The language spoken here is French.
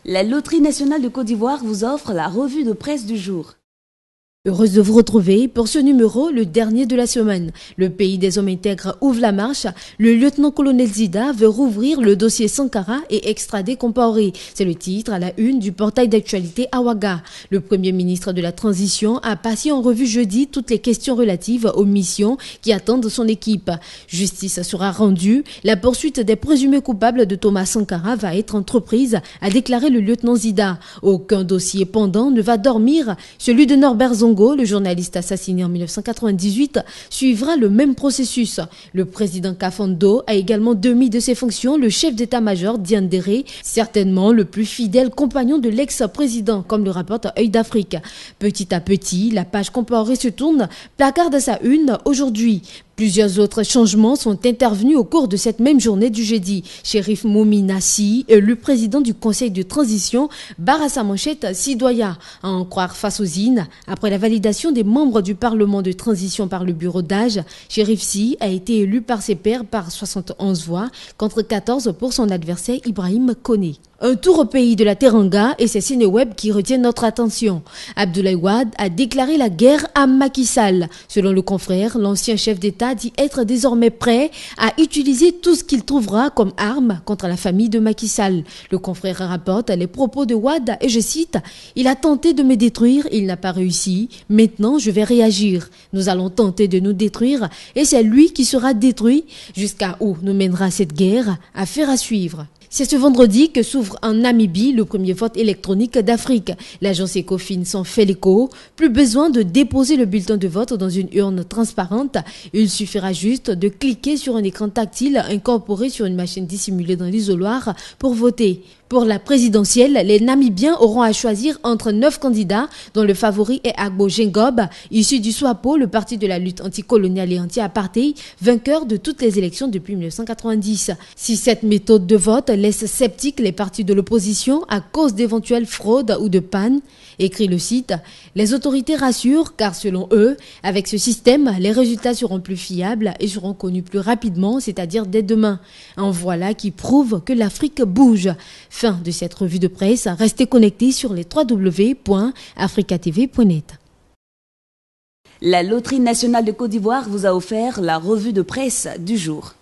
La Loterie nationale de Côte d'Ivoire vous offre la revue de presse du jour. Heureuse de vous retrouver pour ce numéro, le dernier de la semaine. Le pays des hommes intègres ouvre la marche. Le lieutenant-colonel Zida veut rouvrir le dossier Sankara et extrader Compaoré. C'est le titre à la une du portail d'actualité Awaga. Le premier ministre de la Transition a passé en revue jeudi toutes les questions relatives aux missions qui attendent son équipe. Justice sera rendue. La poursuite des présumés coupables de Thomas Sankara va être entreprise, a déclaré le lieutenant Zida. Aucun dossier pendant ne va dormir. Celui de Norbert Zongo, le journaliste assassiné en 1998, suivra le même processus. Le président Kafando a également démis de ses fonctions le chef d'état-major Diandéré, certainement le plus fidèle compagnon de l'ex-président, comme le rapporte Œil d'Afrique. Petit à petit, la page Compaoré se tourne, placarde sa une aujourd'hui. Plusieurs autres changements sont intervenus au cours de cette même journée du jeudi. Chérif Moumi Nassi, élu président du conseil de transition, barre à sa manchette Sidoya. À en croire face aux IN, après la validation des membres du parlement de transition par le bureau d'âge, Chérif Si a été élu par ses pairs par 71 voix contre 14 pour son adversaire Ibrahim Koné. Un tour au pays de la Teranga et c'est Sénéweb qui retient notre attention. Abdoulaye Wade a déclaré la guerre à Macky Sall. Selon le confrère, l'ancien chef d'État dit être désormais prêt à utiliser tout ce qu'il trouvera comme arme contre la famille de Macky Sall. Le confrère rapporte les propos de Wade et je cite « Il a tenté de me détruire, il n'a pas réussi. Maintenant, je vais réagir. Nous allons tenter de nous détruire et c'est lui qui sera détruit. Jusqu'à où nous mènera cette guerre? Affaire à suivre. » C'est ce vendredi que s'ouvre en Namibie le premier vote électronique d'Afrique. L'agence Ecofin s'en fait l'écho. Plus besoin de déposer le bulletin de vote dans une urne transparente. Il suffira juste de cliquer sur un écran tactile incorporé sur une machine dissimulée dans l'isoloir pour voter. Pour la présidentielle, les Namibiens auront à choisir entre 9 candidats, dont le favori est Agbo Gengob, issu du SWAPO, le parti de la lutte anticoloniale et anti-apartheid, vainqueur de toutes les élections depuis 1990. Si cette méthode de vote laisse sceptiques les partis de l'opposition à cause d'éventuelles fraudes ou de pannes, écrit le site, les autorités rassurent car selon eux, avec ce système, les résultats seront plus fiables et seront connus plus rapidement, c'est-à-dire dès demain. En voilà qui prouve que l'Afrique bouge. Fin de cette revue de presse. Restez connectés sur les www.africatv.net. La Loterie nationale de Côte d'Ivoire vous a offert la revue de presse du jour.